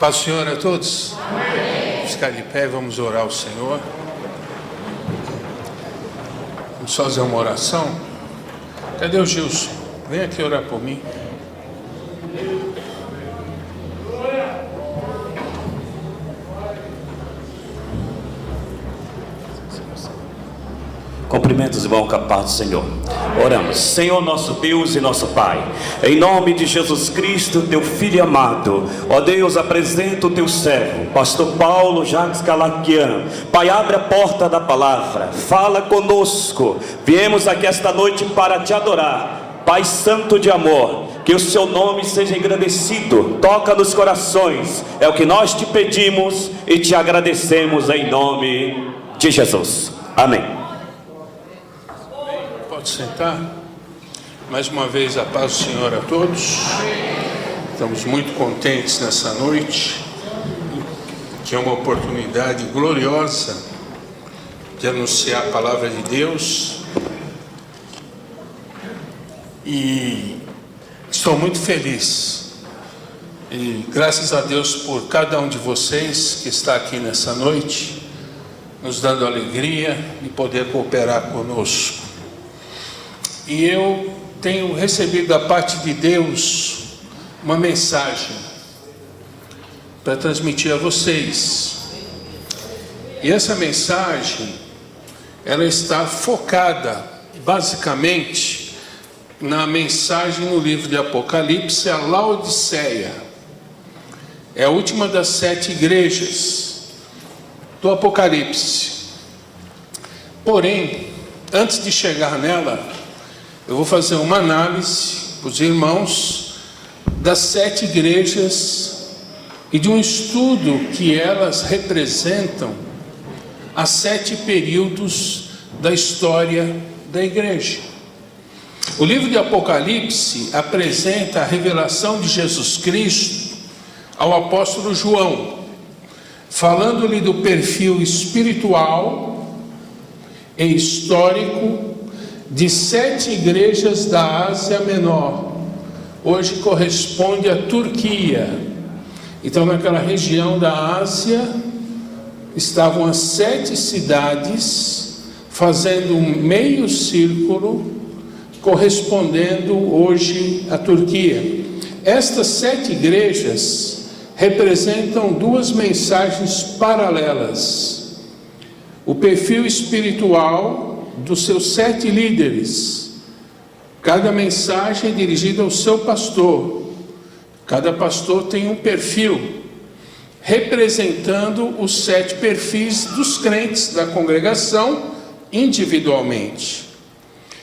Paz do Senhor a todos. Amém. Vamos ficar de pé e vamos orar ao Senhor. Vamos fazer uma oração. Cadê o Gilson? Vem aqui orar por mim. Cumprimentos, irmão, com a paz do Senhor. Oramos. Senhor nosso Deus e nosso Pai, em nome de Jesus Cristo, teu Filho amado, ó Deus, apresenta o teu servo, pastor Paulo Jacques Calaquian. Pai, abre a porta da palavra, fala conosco. Viemos aqui esta noite para te adorar, Pai Santo de amor. Que o seu nome seja engrandecido, toca nos corações, é o que nós te pedimos e te agradecemos em nome de Jesus. Amém. Pode sentar. Mais uma vez a paz do Senhor a todos. Estamos muito contentes nessa noite, que é uma oportunidade gloriosa de anunciar a palavra de Deus. E estou muito feliz. E graças a Deus por cada um de vocês que está aqui nessa noite, nos dando alegria de poder cooperar conosco. E eu tenho recebido da parte de Deus uma mensagem para transmitir a vocês. E essa mensagem, ela está focada basicamente na mensagem no livro de Apocalipse, a Laodiceia. É a última das 7 igrejas do Apocalipse. Porém, antes de chegar nela, eu vou fazer uma análise para os irmãos das 7 igrejas e de um estudo que elas representam as 7 períodos da história da igreja. O livro de Apocalipse apresenta a revelação de Jesus Cristo ao apóstolo João, falando-lhe do perfil espiritual e histórico de 7 igrejas da Ásia Menor. Hoje corresponde à Turquia. Então, naquela região da Ásia estavam as 7 cidades fazendo um meio círculo, correspondendo hoje à Turquia. Estas 7 igrejas representam 2 mensagens paralelas: o perfil espiritual dos seus 7 líderes. Cada mensagem é dirigida ao seu pastor. Cada pastor tem um perfil, representando os 7 perfis dos crentes da congregação individualmente.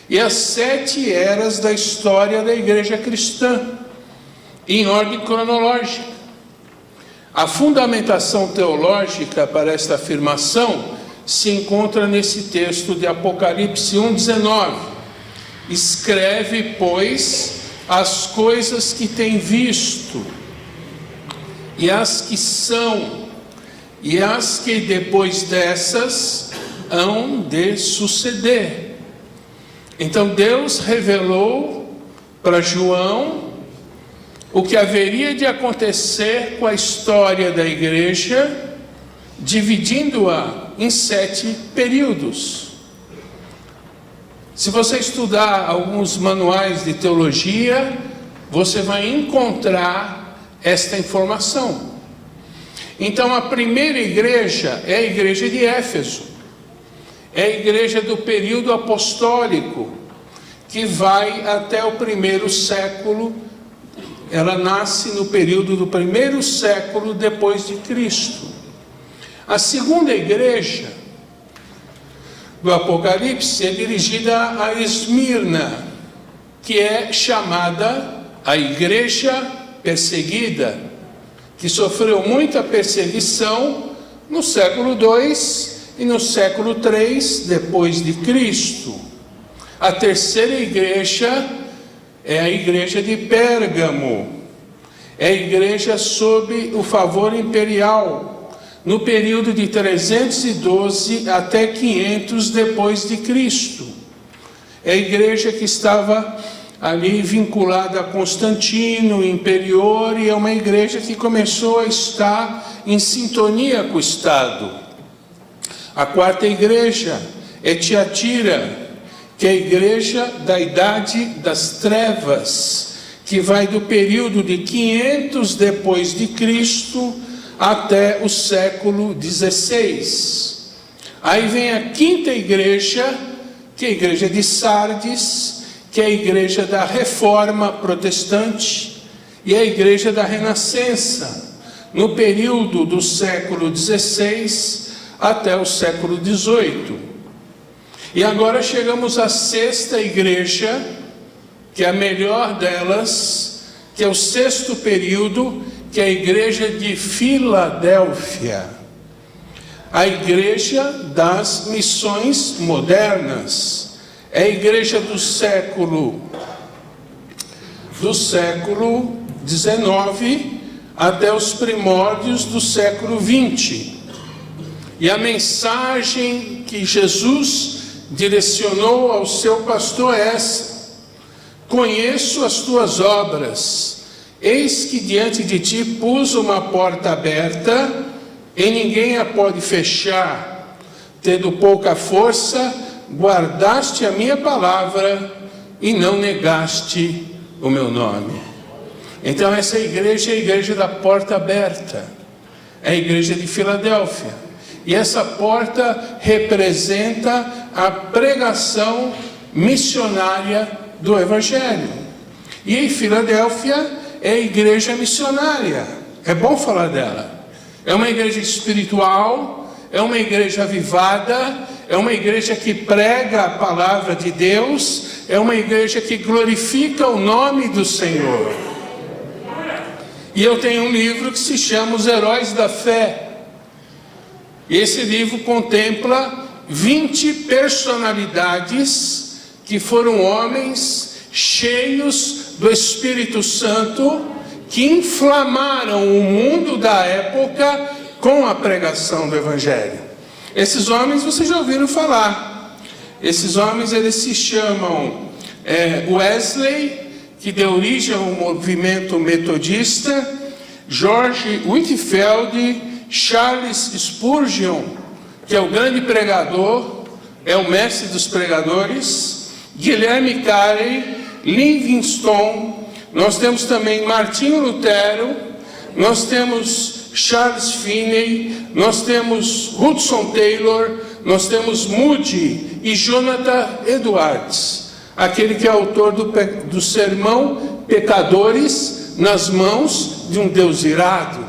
E as 7 eras da história da igreja cristã, em ordem cronológica. A fundamentação teológica para esta afirmação se encontra nesse texto de Apocalipse 1:19. Escreve, pois, as coisas que tem visto, e as que são, e as que depois dessas hão de suceder. Então Deus revelou para João o que haveria de acontecer com a história da igreja, dividindo-a em 7 períodos. Se você estudar alguns manuais de teologia, você vai encontrar esta informação. Então, a primeira igreja é a igreja de Éfeso. É a igreja do período apostólico, que vai até o 1º século. Ela nasce no período do 1º século depois de Cristo. A segunda igreja do Apocalipse é dirigida a Esmirna, que é chamada a igreja perseguida, que sofreu muita perseguição no século II e no século III depois de Cristo. A terceira igreja é a igreja de Pérgamo, é a igreja sob o favor imperial, no período de 312 até 500 depois de Cristo. É a igreja que estava ali vinculada a Constantino, Imperior, e é uma igreja que começou a estar em sintonia com o Estado. A quarta igreja é Tiatira, que é a igreja da Idade das Trevas, que vai do período de 500 depois de Cristo até o século 16. Aí vem a quinta igreja, que é a igreja de Sardes, que é a igreja da Reforma Protestante e a igreja da Renascença, no período do século 16 até o século 18. E agora chegamos à sexta igreja, que é a melhor delas, que é o sexto período, que é a igreja de Filadélfia, a igreja das missões modernas, é a igreja do século XIX até os primórdios do século XX. E a mensagem que Jesus direcionou ao seu pastor é essa: conheço as tuas obras, eis que diante de ti pus uma porta aberta, e ninguém a pode fechar. Tendo pouca força, guardaste a minha palavra e não negaste o meu nome. Então essa igreja é a igreja da porta aberta, é a igreja de Filadélfia. E essa porta representa a pregação missionária do Evangelho. E em Filadélfia é a igreja missionária. É bom falar dela. É uma igreja espiritual, é uma igreja avivada, é uma igreja que prega a palavra de Deus, é uma igreja que glorifica o nome do Senhor. E eu tenho um livro que se chama Os Heróis da Fé. E esse livro contempla 20 personalidades que foram homens cheios do Espírito Santo, que inflamaram o mundo da época com a pregação do Evangelho. Esses homens vocês já ouviram falar. Esses homens, eles se chamam Wesley, que deu origem ao movimento metodista, George Whitefield, Charles Spurgeon, que é o grande pregador, é o mestre dos pregadores, Guilherme Carey, Livingstone. Nós temos também Martinho Lutero, nós temos Charles Finney, nós temos Hudson Taylor, nós temos Moody e Jonathan Edwards, aquele que é autor do sermão Pecadores nas mãos de um Deus irado.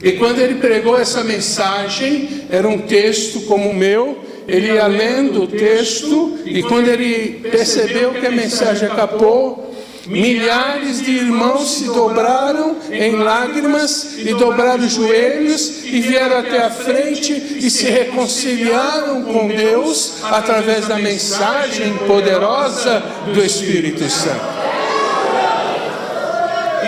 E quando ele pregou essa mensagem, era um texto como o meu, ele ia lendo o texto, e quando ele percebeu que a mensagem acabou, milhares de irmãos se dobraram em lágrimas e dobraram os joelhos e vieram até a frente e se reconciliaram com Deus através da mensagem poderosa do Espírito Santo.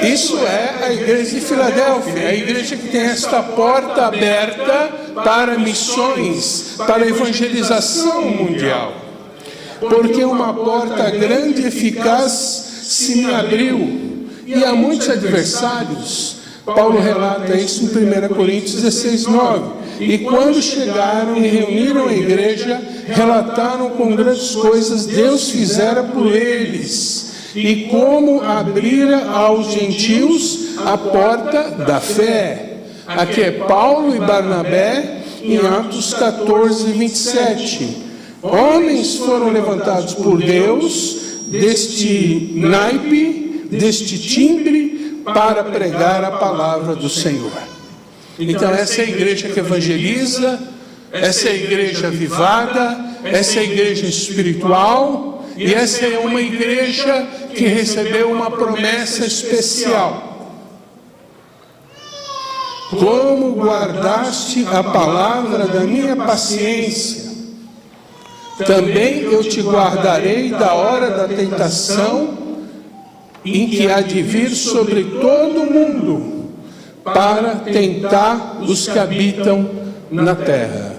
Isso é a igreja de Filadélfia, a igreja que tem esta porta aberta para missões, para evangelização mundial. Porque uma porta grande e eficaz se me abriu, e há muitos adversários. Paulo relata isso em 1 Coríntios 16:9. E quando chegaram e reuniram a igreja, relataram com grandes coisas Deus fizera por eles, e como abrira aos gentios a porta da fé. Aqui é Paulo e Barnabé, em Atos 14:27. Homens foram levantados por Deus, deste naipe, deste timbre, para pregar a palavra do Senhor. Então essa é a igreja que evangeliza, essa é a igreja avivada, essa é a igreja espiritual, e essa é uma igreja que recebeu uma promessa especial. Como guardaste a palavra da minha paciência, também eu te guardarei da hora da tentação, em que há de vir sobre todo o mundo, para tentar os que habitam na terra.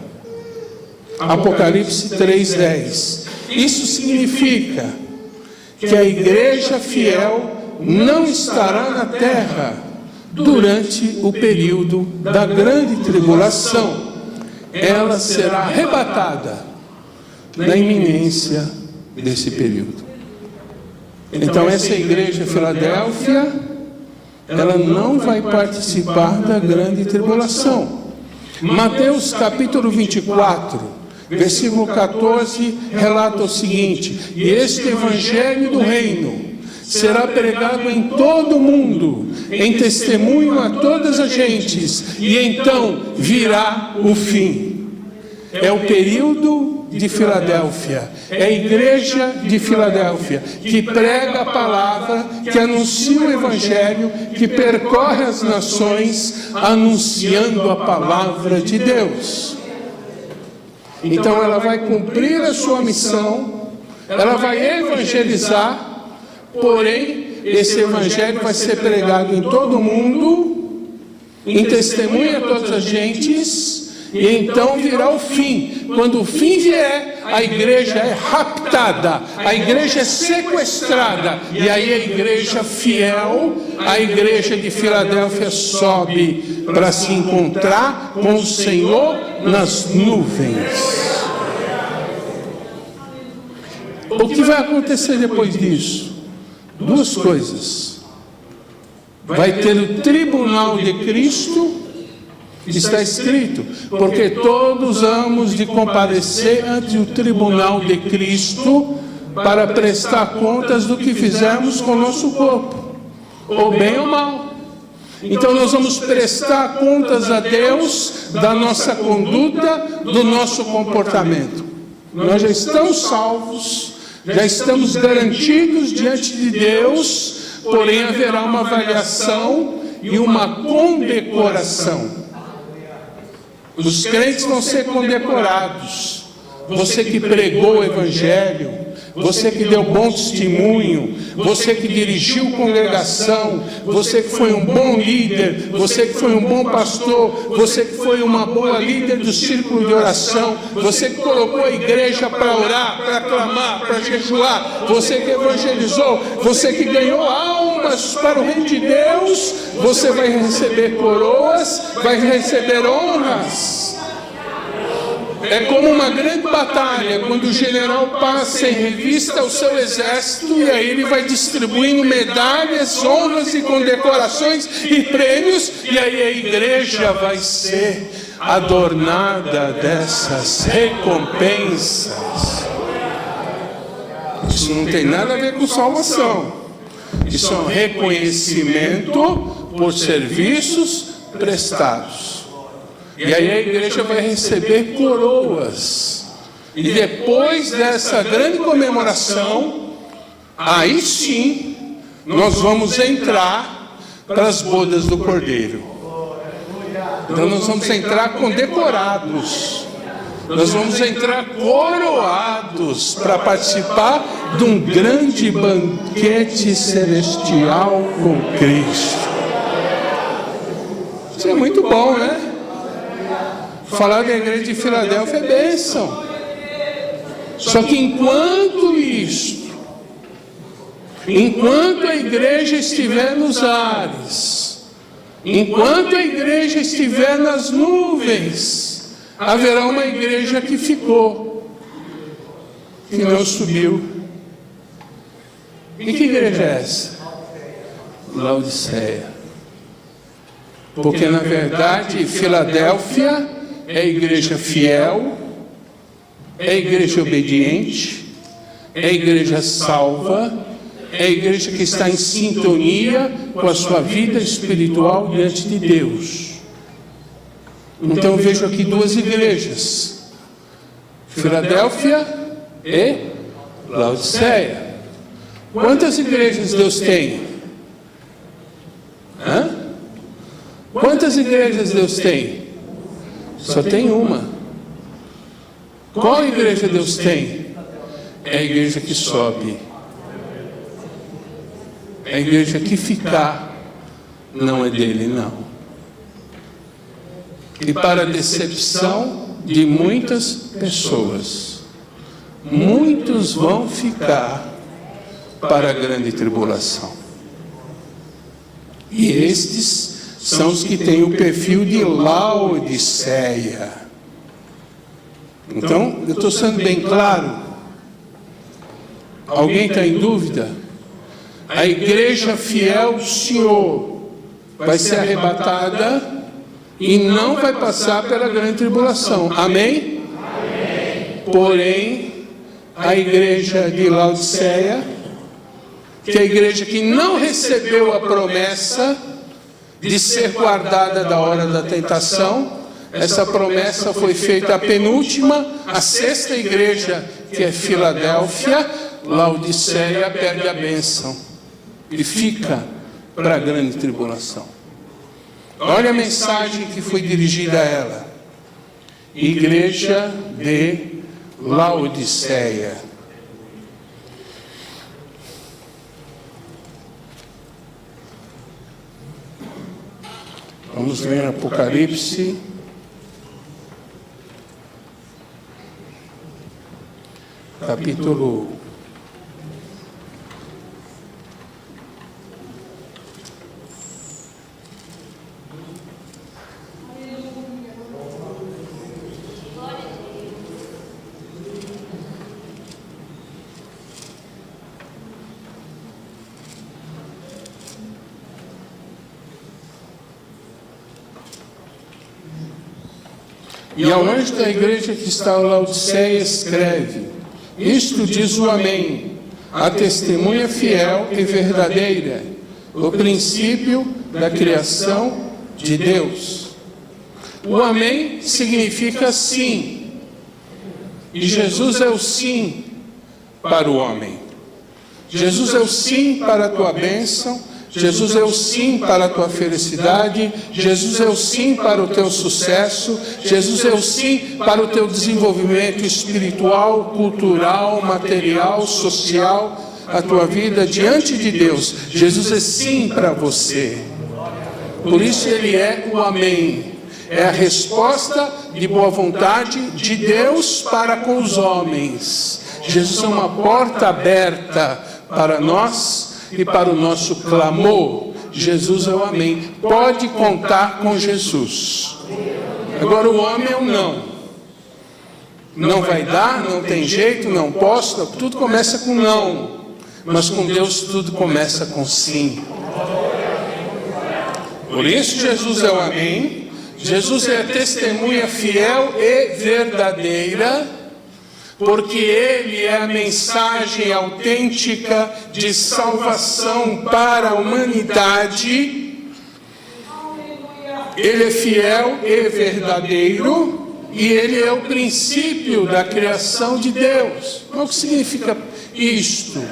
Apocalipse 3:10. Isso significa que a igreja fiel não estará na terra durante o período da grande tribulação. Ela será arrebatada na iminência desse período. Então essa igreja Filadélfia, ela não vai participar da grande tribulação. Mateus capítulo 24, versículo 14, relata o seguinte: e este evangelho do reino será pregado em todo o mundo, em testemunho a todas as gentes, e então virá o fim. É o período de Filadélfia, é a igreja de Filadélfia, que prega a palavra, que anuncia o evangelho, que percorre as nações, anunciando a palavra de Deus. Então ela vai cumprir a sua missão, ela vai evangelizar, porém esse evangelho vai ser pregado em todo o mundo, em testemunho a todas as gentes, e então virá o fim. Quando o fim vier, a igreja é raptada, a igreja é sequestrada, e aí a igreja fiel, a igreja de Filadélfia, sobe para se encontrar com o Senhor nas nuvens. O que vai acontecer depois disso? Duas coisas. Vai ter o tribunal de Cristo. Está escrito, porque todos hamos de comparecer ante o tribunal de Cristo para prestar contas do que fizemos com o nosso corpo, ou bem ou mal. Então nós vamos prestar contas a Deus da nossa conduta, do nosso comportamento. Nós já estamos salvos, já estamos garantidos diante de Deus, porém haverá uma avaliação e uma condecoração. Os crentes vão ser condecorados. Você que pregou o evangelho, você que deu bom testemunho, você que dirigiu congregação, você que foi um bom líder, você que foi um bom pastor, você que foi uma boa líder do círculo de oração, você que colocou a igreja para orar, para clamar, para jejuar, você que evangelizou, você que ganhou almas para o reino de Deus, você vai receber coroas, vai receber honras. É como uma grande batalha, quando o general passa em revista o seu exército, e aí ele vai distribuindo medalhas, honras e condecorações e prêmios, e aí a igreja vai ser adornada dessas recompensas. Isso não tem nada a ver com salvação. Isso é um reconhecimento por serviços prestados. E aí a igreja vai receber coroas. E depois dessa grande comemoração, aí sim, nós vamos entrar para as bodas do Cordeiro. Então nós vamos entrar condecorados. Nós vamos entrar coroados para participar de um grande banquete celestial com Cristo. Isso é muito bom, né? Falar da igreja de Filadélfia é bênção. Só que enquanto a igreja estiver nos ares, enquanto a igreja estiver nas nuvens, haverá uma igreja que ficou, que não subiu. E que igreja é essa? Laodiceia. Porque na verdade Filadélfia é a igreja fiel, é a igreja obediente, é a igreja salva, é a igreja que está em sintonia com a sua vida espiritual diante de Deus. Então eu vejo aqui duas igrejas, Filadélfia e Laodiceia. Quantas igrejas Deus tem? Quantas igrejas Deus tem? Só tem uma. Qual igreja Deus tem? É a igreja que sobe. É a igreja que ficar. Não é dele, não. E para a decepção de muitas pessoas, muitos vão ficar para a grande tribulação. E estes são os que têm o perfil de Laodiceia. Então, eu estou sendo bem claro. Alguém está em dúvida? A igreja fiel do Senhor vai ser arrebatada e não vai passar pela grande tribulação. Amém? Amém. Porém, a igreja de Laodiceia, que é a igreja que não recebeu a promessa de ser guardada da hora da tentação, essa promessa foi feita à penúltima, a sexta igreja, que é Filadélfia. Laodiceia perde a bênção e fica para a grande tribulação. Olha a mensagem que foi dirigida a ela: Igreja de Laodiceia. Vamos ler Apocalipse, capítulo 1. E ao anjo da igreja que está em Laodiceia escreve: isto diz o Amém, a testemunha fiel e verdadeira, o princípio da criação de Deus. O Amém significa sim, e Jesus é o sim para o homem. Jesus é o sim para a tua bênção, Jesus é o sim para a tua felicidade, Jesus é o sim para o teu sucesso, Jesus é o sim para o teu desenvolvimento espiritual, cultural, material, social, a tua vida diante de Deus. Jesus é sim para você. Por isso Ele é o Amém. É a resposta de boa vontade de Deus para com os homens. Jesus é uma porta aberta para nós e para o nosso clamor. Jesus é o Amém. Pode contar com Jesus. Agora o homem é o não. Não vai dar, não tem jeito, não posso. Tudo começa com não. Mas com Deus tudo começa com sim. Por isso Jesus é o Amém. Jesus é a testemunha fiel e verdadeira, porque Ele é a mensagem autêntica de salvação para a humanidade. Ele é fiel e verdadeiro, e Ele é o princípio da criação de Deus. O que significa isto?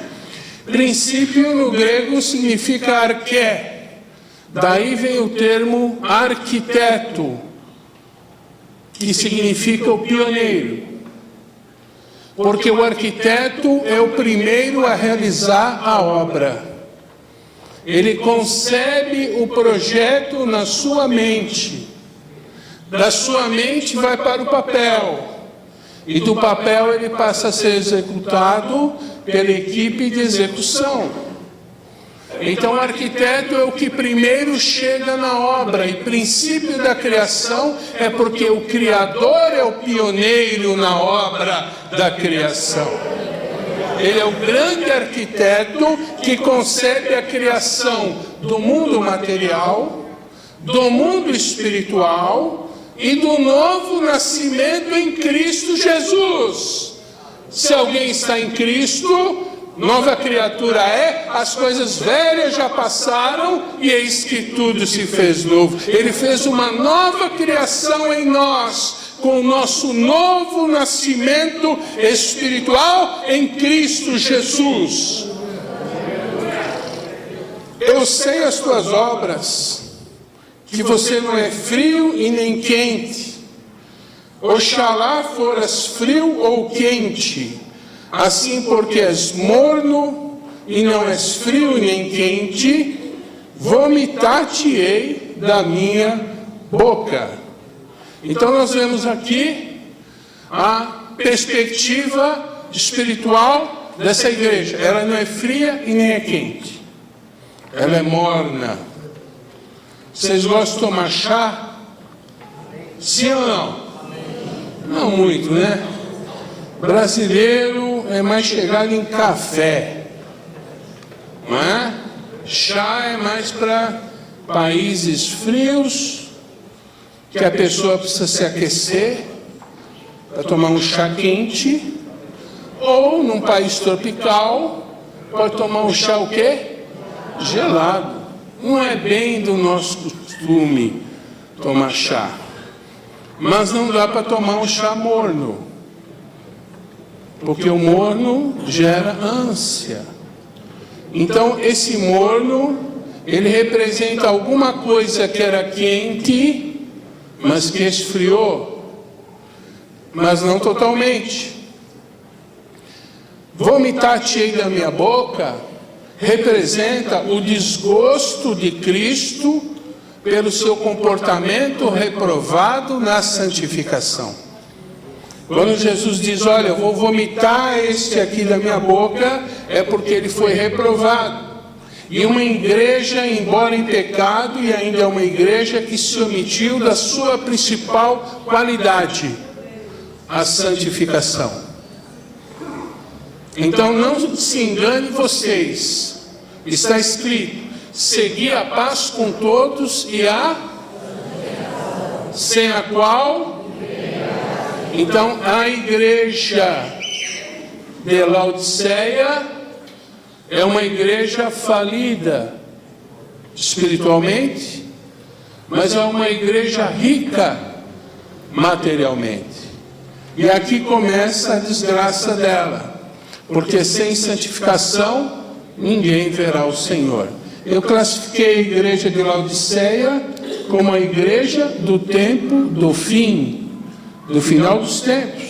Princípio no grego significa arqué. Daí vem o termo arquiteto, que significa o pioneiro. Porque o arquiteto é o primeiro a realizar a obra. Ele concebe o projeto na sua mente. Da sua mente vai para o papel. E do papel ele passa a ser executado pela equipe de execução. Então o arquiteto é o que primeiro chega na obra. E princípio da criação é porque o Criador é o pioneiro na obra da criação. Ele é o grande arquiteto que concebe a criação do mundo material, do mundo espiritual e do novo nascimento em Cristo Jesus. Se alguém está em Cristo, nova criatura é, as coisas velhas já passaram e eis que tudo se fez novo. Ele fez uma nova criação em nós, com o nosso novo nascimento espiritual em Cristo Jesus. Eu sei as tuas obras, que você não é frio e nem quente. Oxalá foras frio ou quente. Assim, porque és morno e não és frio nem quente, vomitar-te-ei da minha boca. Então nós vemos aqui a perspectiva espiritual dessa igreja. Ela não é fria e nem é quente. Ela é morna. Vocês gostam de tomar chá? Sim ou não? Não muito, né? Brasileiro é mais chegado em café, não é? Chá é mais para países frios, que a pessoa precisa se aquecer para tomar um chá quente, ou num país tropical pode tomar um chá o quê? Gelado. Não é bem do nosso costume tomar chá, mas não dá para tomar um chá morno, porque o morno gera ânsia. Então esse morno, ele representa alguma coisa que era quente, mas que esfriou, mas não totalmente. Vomitar-te-ei da minha boca representa o desgosto de Cristo pelo seu comportamento reprovado na santificação. Quando Jesus diz, olha, eu vou vomitar este aqui da minha boca, é porque ele foi reprovado. E uma igreja, embora em pecado, e ainda é uma igreja que se omitiu da sua principal qualidade, a santificação. Então não se engane vocês, está escrito, segui a paz com todos e a sem a qual. Então a igreja de Laodiceia é uma igreja falida espiritualmente, mas é uma igreja rica materialmente. E aqui começa a desgraça dela. Porque sem santificação, ninguém verá o Senhor. Eu classifiquei a igreja de Laodiceia como a igreja do tempo do fim, do final dos tempos.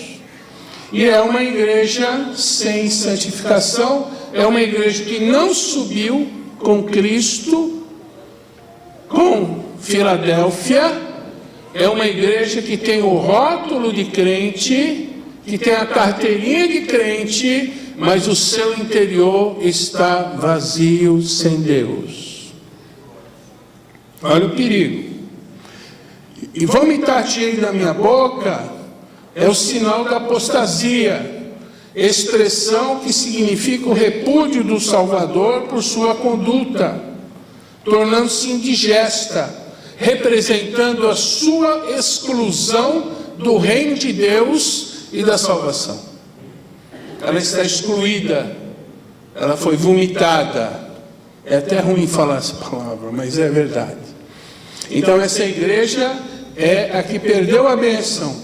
E é uma igreja sem santificação, é uma igreja que não subiu com Cristo, com Filadélfia, é uma igreja que tem o rótulo de crente, que tem a carteirinha de crente, mas o seu interior está vazio, sem Deus. Olha o perigo. E vomitar-te-ei da minha boca é o sinal da apostasia, expressão que significa o repúdio do Salvador por sua conduta, tornando-se indigesta, representando a sua exclusão do reino de Deus e da salvação. Ela está excluída, ela foi vomitada. É até ruim falar essa palavra, mas é verdade. Então essa igreja é a que perdeu a bênção,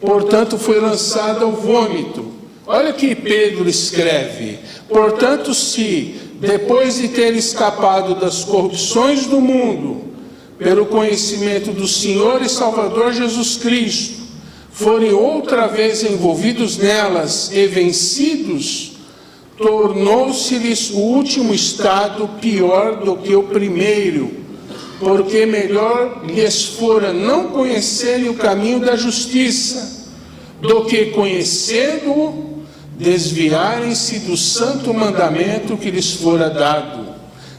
portanto foi lançada ao vômito. Olha o que Pedro escreve: portanto, se depois de ter escapado das corrupções do mundo, pelo conhecimento do Senhor e Salvador Jesus Cristo, forem outra vez envolvidos nelas e vencidos, tornou-se-lhes o último estado pior do que o primeiro, porque melhor lhes fora não conhecerem o caminho da justiça, do que conhecendo-o, desviarem-se do santo mandamento que lhes fora dado.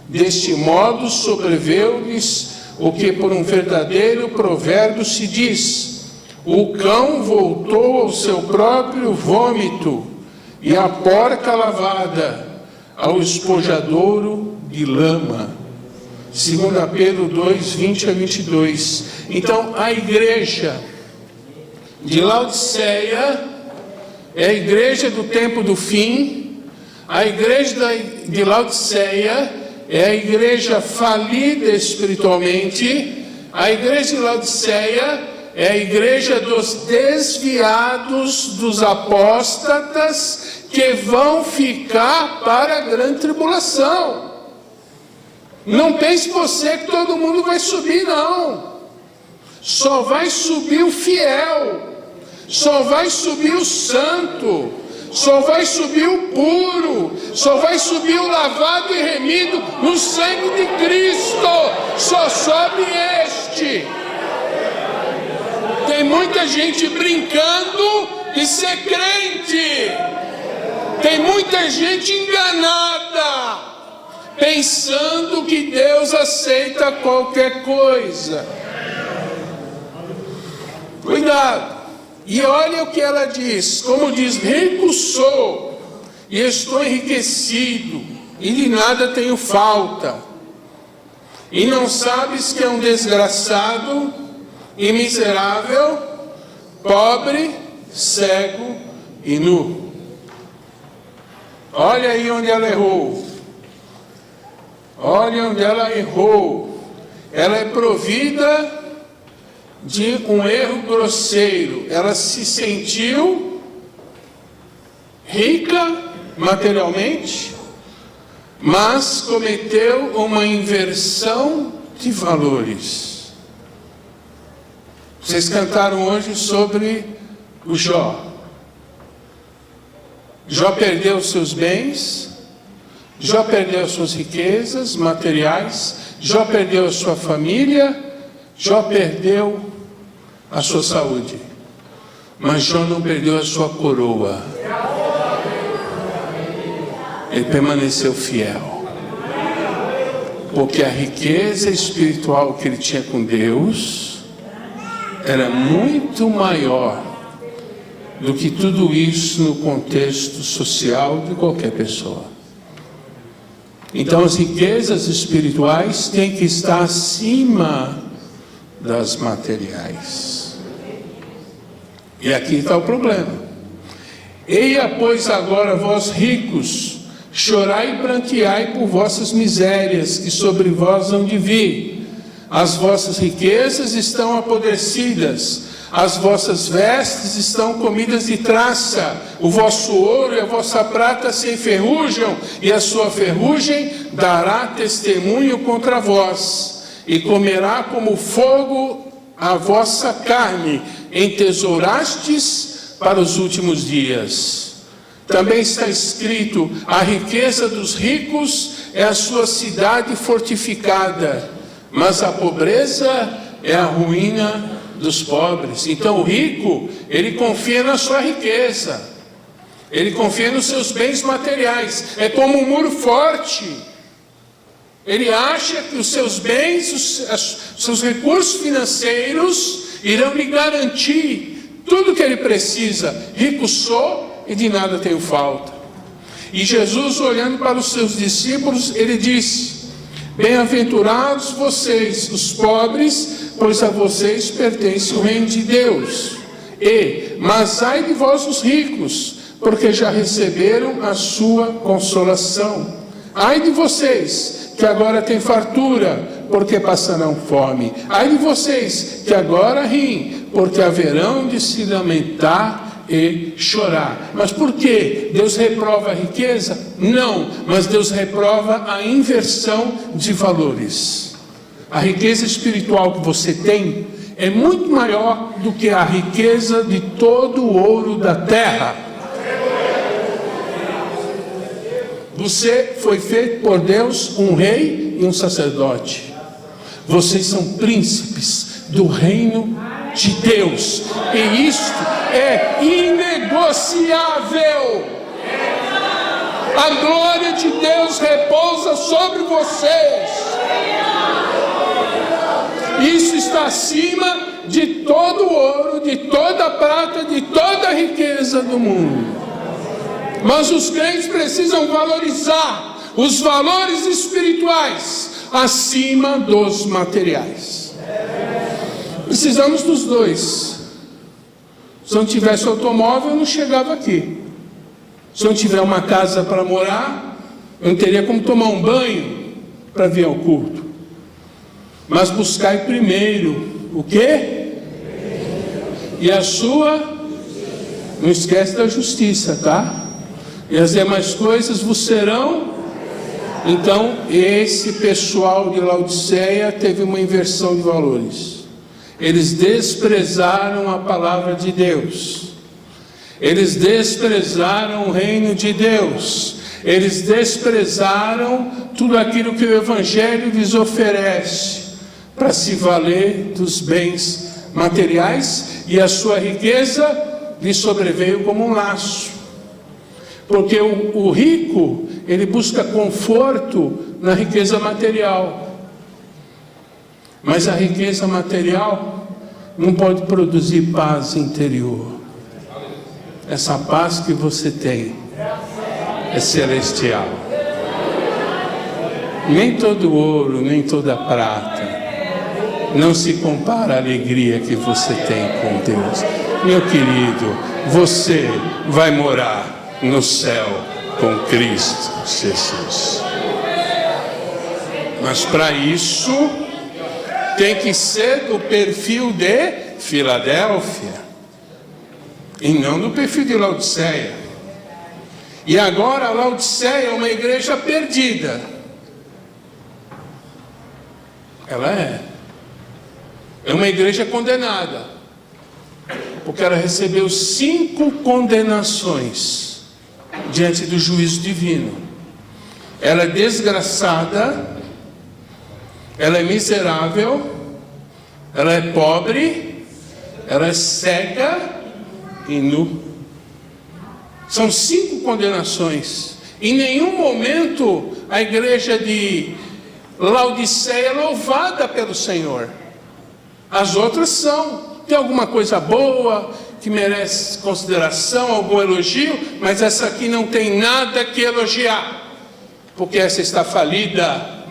Deste modo sobreveu-lhes o que por um verdadeiro provérbio se diz: o cão voltou ao seu próprio vômito, e a porca lavada ao espojadouro de lama. 2 Pedro 2, 20 a 22. Então a igreja de Laodiceia é a igreja do tempo do fim. A igreja de Laodiceia é a igreja falida espiritualmente. A igreja de Laodiceia é a igreja dos desviados, dos apóstatas, que vão ficar para a grande tribulação. Não pense você que todo mundo vai subir, não. Só vai subir o fiel, só vai subir o santo, só vai subir o puro, só vai subir o lavado e remido no sangue de Cristo. Só sobe este. Tem muita gente brincando de ser crente. Tem muita gente enganada, pensando que Deus aceita qualquer coisa. Cuidado. E olha o que ela diz, como diz: rico sou, e estou enriquecido, e de nada tenho falta. E não sabes que é um desgraçado e miserável, pobre, cego e nu. Olha aí onde ela errou. Olha onde ela errou. Ela é provida de um erro grosseiro. Ela se sentiu rica materialmente, mas cometeu uma inversão de valores. Vocês cantaram hoje sobre o Jó. Jó perdeu seus bens, Jó perdeu suas riquezas materiais, Jó perdeu a sua família, Jó perdeu a sua saúde, mas Jó não perdeu a sua coroa. Ele permaneceu fiel, porque a riqueza espiritual que ele tinha com Deus era muito maior do que tudo isso no contexto social de qualquer pessoa. Então as riquezas espirituais têm que estar acima das materiais. E aqui está o problema. Eia, pois, agora vós ricos, chorai e pranteai por vossas misérias, que sobre vós hão de vir. As vossas riquezas estão apodrecidas, as vossas vestes estão comidas de traça, o vosso ouro e a vossa prata se enferrujam, e a sua ferrugem dará testemunho contra vós, e comerá como fogo a vossa carne, entesourastes para os últimos dias. Também está escrito: a riqueza dos ricos é a sua cidade fortificada, mas a pobreza é a ruína dos pobres. Então o rico, ele confia na sua riqueza, ele confia nos seus bens materiais. É como um muro forte. Ele acha que os seus bens, os seus recursos financeiros irão lhe garantir tudo que ele precisa. Rico sou e de nada tenho falta. E Jesus, olhando para os seus discípulos, ele disse: bem-aventurados vocês, os pobres, pois a vocês pertence o reino de Deus. Mas ai de vós os ricos, porque já receberam a sua consolação. Ai de vocês, que agora têm fartura, porque passarão fome. Ai de vocês, que agora riem, porque haverão de se lamentar e chorar. Mas por que Deus reprova a riqueza? Não, mas Deus reprova a inversão de valores. A riqueza espiritual que você tem é muito maior do que a riqueza de todo o ouro da terra. Você foi feito por Deus um rei e um sacerdote. Vocês são príncipes do reino de Deus, e isto é inegociável. A glória de Deus repousa sobre vocês. Isso está acima de todo o ouro, de toda a prata, de toda a riqueza do mundo. Mas os crentes precisam valorizar os valores espirituais acima dos materiais. Precisamos dos dois. Se não tivesse automóvel, eu não chegava aqui. Se eu não tiver uma casa para morar, eu não teria como tomar um banho para vir ao culto. Mas buscai primeiro o quê? E a sua, não esquece da justiça, tá? E as demais coisas vos serão. Então, esse pessoal de Laodiceia teve uma inversão de valores. Eles desprezaram a palavra de Deus. Eles desprezaram o reino de Deus. Eles desprezaram tudo aquilo que o Evangelho lhes oferece para se valer dos bens materiais, e a sua riqueza lhe sobreveio como um laço. Porque o rico, ele busca conforto na riqueza material. Mas a riqueza material não pode produzir paz interior. Essa paz que você tem é celestial. Nem todo ouro, nem toda prata não se compara à alegria que você tem com Deus. Meu querido, você vai morar no céu com Cristo Jesus. Mas para isso tem que ser do perfil de Filadélfia e não do perfil de Laodiceia. E agora Laodiceia é uma igreja perdida. Ela é uma igreja condenada, porque ela recebeu 5 condenações diante do juízo divino. Ela é desgraçada, ela é miserável, ela é pobre, ela é cega e nu. São 5 condenações. Em nenhum momento a igreja de Laodiceia é louvada pelo Senhor. As outras são. Tem alguma coisa boa que merece consideração, algum elogio, mas essa aqui não tem nada que elogiar, porque essa está falida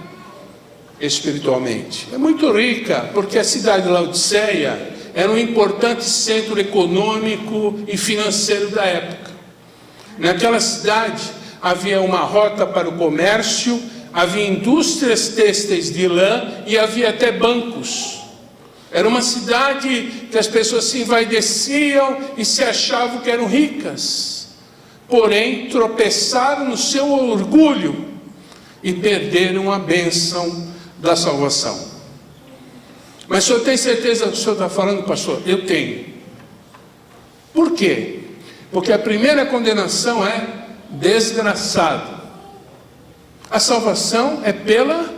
espiritualmente. É muito rica, porque a cidade de Laodiceia era um importante centro econômico e financeiro da época. Naquela cidade havia uma rota para o comércio, havia indústrias têxteis de lã e havia até bancos. Era uma cidade que as pessoas se envaideciam e se achavam que eram ricas. Porém, tropeçaram no seu orgulho e perderam a bênção da salvação. Mas o senhor tem certeza do que o senhor está falando, pastor? Eu tenho. Por quê? Porque a primeira condenação é desgraçado. A salvação é pela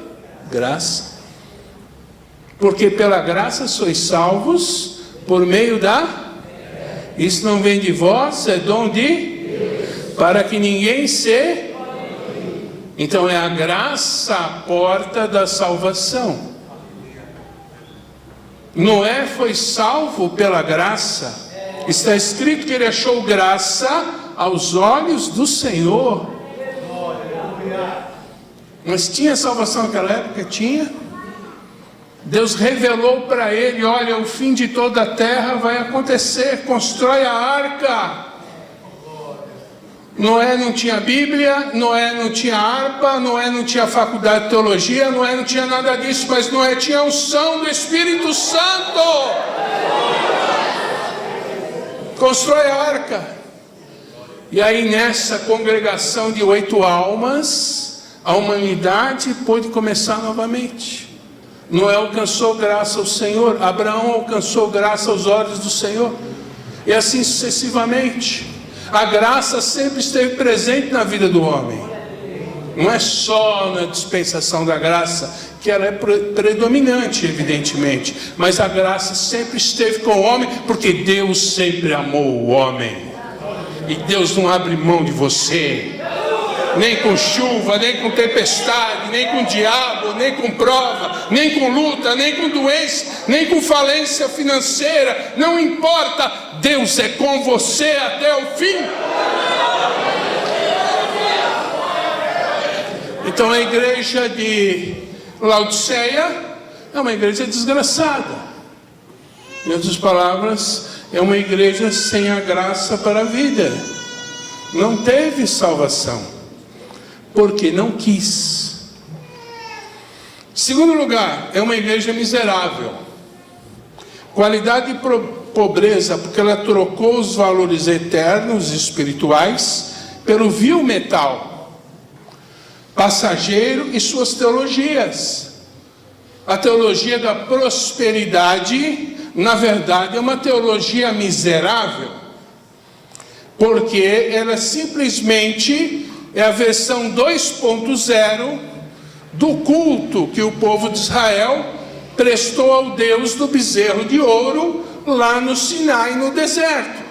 graça. Porque pela graça sois salvos por meio da... Isso não vem de vós, é dom de... Para que ninguém se... Então é a graça a porta da salvação. Noé foi salvo pela graça. Está escrito que ele achou graça aos olhos do Senhor. Mas tinha salvação naquela época? Tinha. Deus revelou para ele: olha, o fim de toda a terra vai acontecer, constrói a arca. Noé não tinha Bíblia, Noé não tinha harpa, Noé não tinha faculdade de teologia, Noé não tinha nada disso, mas Noé tinha a unção do Espírito Santo. Constrói a arca. E aí nessa congregação de 8 almas, a humanidade pôde começar novamente. Noé alcançou graça ao Senhor, Abraão alcançou graça aos olhos do Senhor, e assim sucessivamente. A graça sempre esteve presente na vida do homem. Não é só na dispensação da graça, que ela é predominante, evidentemente, mas a graça sempre esteve com o homem, porque Deus sempre amou o homem. E Deus não abre mão de você, nem com chuva, nem com tempestade, nem com diabo, nem com prova, nem com luta, nem com doença, nem com falência financeira. Não importa, Deus é com você até o fim. Então a igreja de Laodiceia é uma igreja desgraçada. Em outras palavras, é uma igreja sem a graça para a vida. Não teve salvação, porque não quis. Segundo lugar, é uma igreja miserável. Qualidade e pobreza, porque ela trocou os valores eternos e espirituais pelo vil metal, passageiro, e suas teologias. A teologia da prosperidade, na verdade, é uma teologia miserável, porque ela simplesmente é a versão 2.0 do culto que o povo de Israel prestou ao Deus do bezerro de ouro lá no Sinai, no deserto.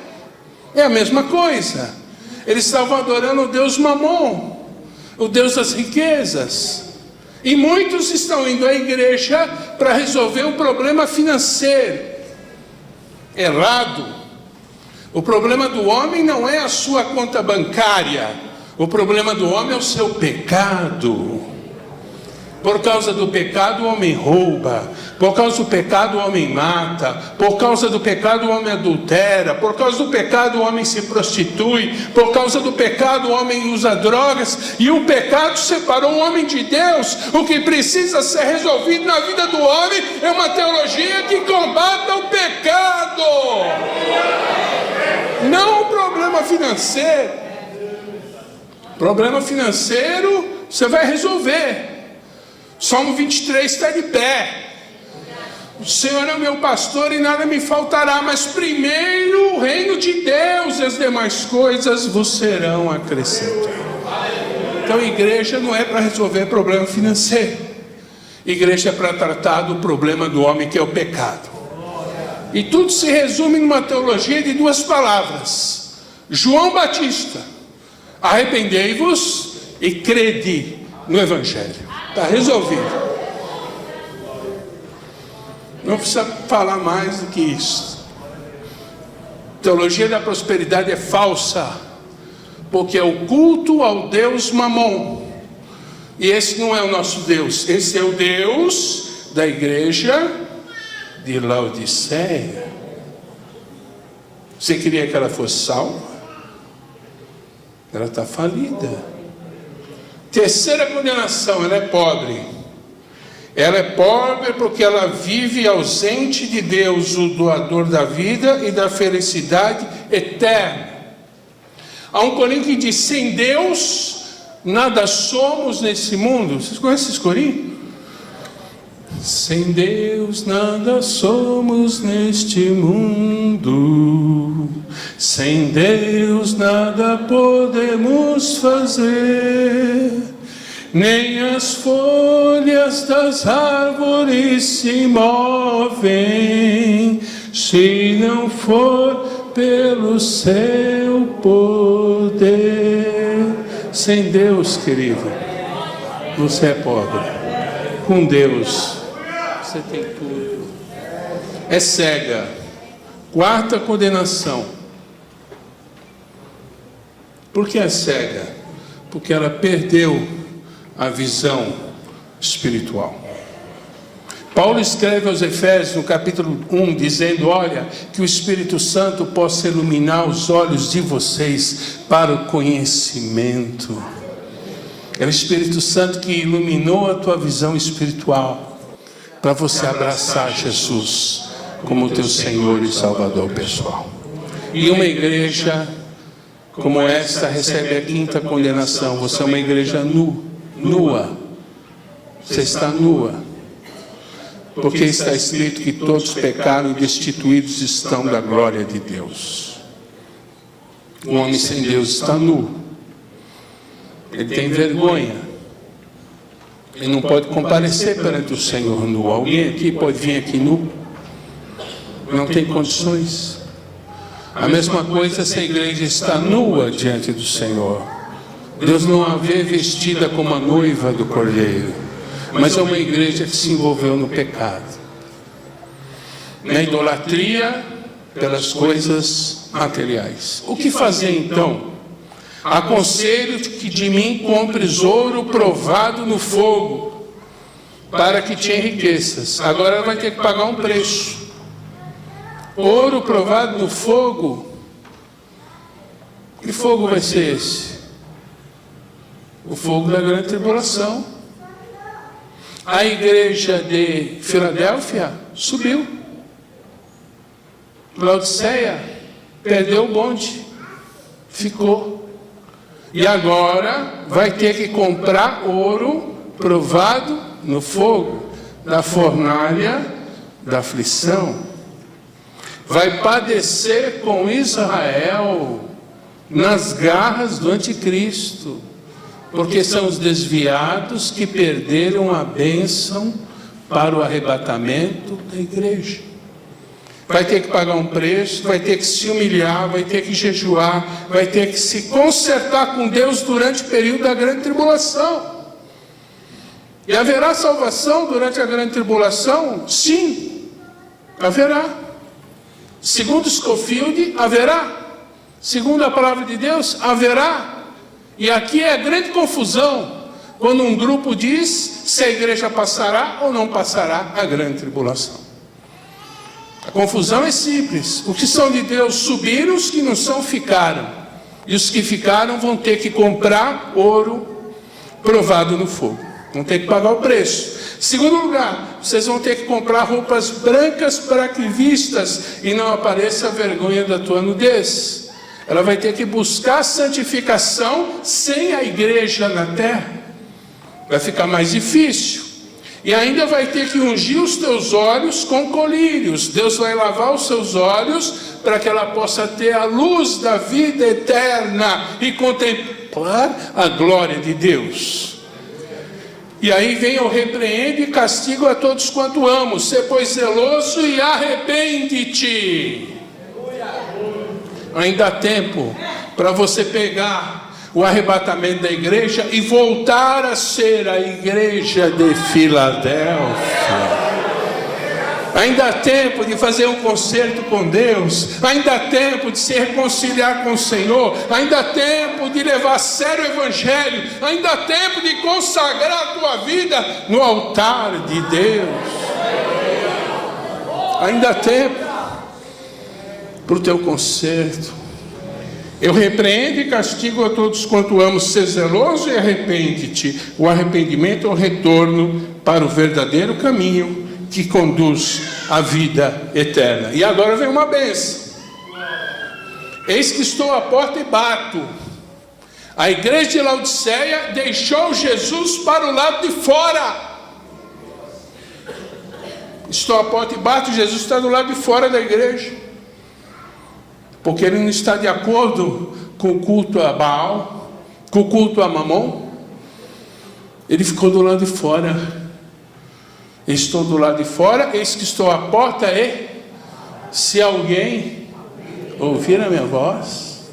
É a mesma coisa. Eles estavam adorando o Deus Mamon, o Deus das riquezas. E muitos estão indo à igreja para resolver um problema financeiro. Errado. O problema do homem não é a sua conta bancária. O problema do homem é o seu pecado. Por causa do pecado o homem rouba, por causa do pecado o homem mata, por causa do pecado o homem adultera, por causa do pecado o homem se prostitui, por causa do pecado o homem usa drogas, e o pecado separou o homem de Deus. O que precisa ser resolvido na vida do homem é uma teologia que combata o pecado, não o problema financeiro. Problema financeiro você vai resolver. Salmo 23 está de pé. O Senhor é o meu pastor e nada me faltará, mas primeiro o reino de Deus e as demais coisas vos serão acrescentadas. Então igreja não é para resolver problema financeiro. Igreja é para tratar do problema do homem, que é o pecado. E tudo se resume numa teologia de duas palavras. João Batista: arrependei-vos e crede no Evangelho. Está resolvido. Não precisa falar mais do que isso. Teologia da prosperidade é falsa, porque é o culto ao Deus Mamon. E esse não é o nosso Deus. Esse é o Deus da igreja de Laodiceia. Você queria que ela fosse salva? Ela está falida. Terceira condenação: ela é pobre. Ela é pobre porque ela vive ausente de Deus, o doador da vida e da felicidade eterna. Há um corinho que diz: sem Deus nada somos nesse mundo. Vocês conhecem esse corinho? Sem Deus nada somos neste mundo, sem Deus nada podemos fazer, nem as folhas das árvores se movem, se não for pelo seu poder. Sem Deus, querido, você é pobre. Com Deus você tem tudo. É cega. Quarta condenação. Por que é cega? Porque ela perdeu a visão espiritual. Paulo escreve aos Efésios no capítulo 1 dizendo: olha, que o Espírito Santo possa iluminar os olhos de vocês para o conhecimento. É o Espírito Santo que iluminou a tua visão espiritual para você abraçar Jesus como teu Senhor e Salvador pessoal. E uma igreja como esta recebe a quinta condenação: você é uma igreja nua. Você está nua, porque está escrito que todos pecaram e destituídos estão da glória de Deus. O homem sem Deus está nu. Ele tem vergonha. Ele não pode comparecer perante o Senhor nu. Alguém aqui pode vir aqui nu? Não tem condições. A mesma coisa se a igreja está nua diante do Senhor. Deus não a vê vestida como a noiva do Cordeiro, mas é uma igreja que se envolveu no pecado, na idolatria pelas coisas materiais. O que fazer então? Aconselho que de mim compres ouro provado no fogo, para que te enriqueças. Agora ela vai ter que pagar um preço. Ouro provado no fogo. Que fogo vai ser esse? O fogo da grande tribulação. A igreja de Filadélfia subiu. Laodiceia perdeu o bonde, ficou. E agora vai ter que comprar ouro provado no fogo da fornalha da aflição. Vai padecer com Israel nas garras do anticristo, porque são os desviados que perderam a bênção para o arrebatamento da igreja. vai ter que pagar um preço, vai ter que se humilhar, vai ter que jejuar, vai ter que se consertar com Deus durante o período da grande tribulação. E haverá salvação durante a grande tribulação? Sim, haverá. Segundo Scofield, haverá. Segundo a palavra de Deus, haverá. E aqui é a grande confusão, quando um grupo diz se a igreja passará ou não passará a grande tribulação. A confusão é simples. Os que são de Deus subiram, os que não são ficaram. E os que ficaram vão ter que comprar ouro provado no fogo. Vão ter que pagar o preço. Segundo lugar, vocês vão ter que comprar roupas brancas para que vistas e não apareça a vergonha da tua nudez. Ela vai ter que buscar santificação sem a igreja na terra. Vai ficar mais difícil. E ainda vai ter que ungir os teus olhos com colírios. Deus vai lavar os seus olhos para que ela possa ter a luz da vida eterna e contemplar a glória de Deus. E aí vem eu repreendo e castigo a todos quanto amo. Sê, pois, zeloso e arrepende-te. Ainda há tempo para você pegar o arrebatamento da igreja e voltar a ser a igreja de Filadélfia. Ainda há tempo de fazer um concerto com Deus. Ainda há tempo de se reconciliar com o Senhor. Ainda há tempo de levar a sério o Evangelho. Ainda há tempo de consagrar a tua vida no altar de Deus. Ainda há tempo para o teu concerto. Eu repreendo e castigo a todos quanto amo. Ser zeloso e arrepende-te. O arrependimento é o retorno para o verdadeiro caminho que conduz à vida eterna. E agora vem uma bênção. Eis que estou à porta e bato. A igreja de Laodiceia deixou Jesus para o lado de fora. Estou à porta e bato. Jesus está do lado de fora da igreja, porque ele não está de acordo com o culto a Baal, com o culto a Mamon. Ele ficou do lado de fora. Estou do lado de fora, eis que estou à porta e se alguém ouvir a minha voz,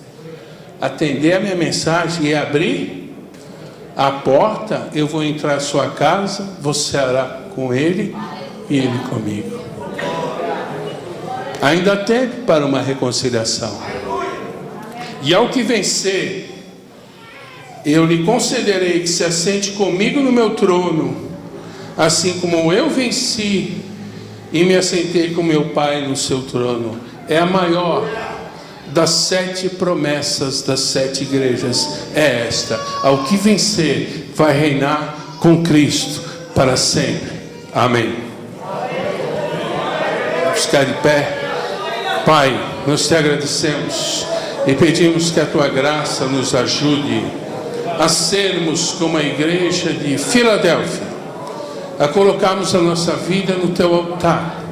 atender a minha mensagem e abrir a porta, eu vou entrar à sua casa, você hará com ele e ele comigo. Ainda há tempo para uma reconciliação. E ao que vencer, eu lhe concederei que se assente comigo no meu trono, assim como eu venci e me assentei com meu Pai no seu trono. É a maior das 7 promessas das 7 igrejas. É esta: ao que vencer, vai reinar com Cristo para sempre. Amém. Vamos ficar de pé. Pai, nós te agradecemos e pedimos que a tua graça nos ajude a sermos como a igreja de Filadélfia, a colocarmos a nossa vida no teu altar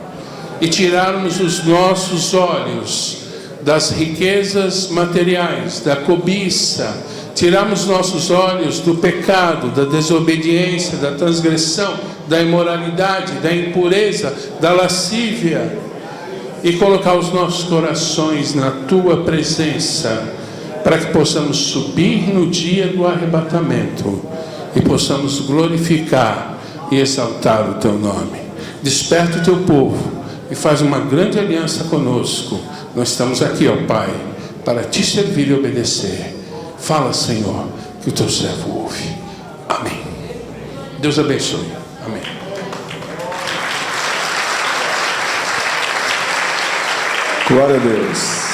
e tirarmos os nossos olhos das riquezas materiais, da cobiça, tirarmos nossos olhos do pecado, da desobediência, da transgressão, da imoralidade, da impureza, da lascívia, e colocar os nossos corações na tua presença, para que possamos subir no dia do arrebatamento e possamos glorificar e exaltar o teu nome. Desperta o teu povo e faz uma grande aliança conosco. Nós estamos aqui, ó Pai, para te servir e obedecer. Fala, Senhor, que o teu servo ouve. Amém. Deus abençoe. Amém. Glória a Deus.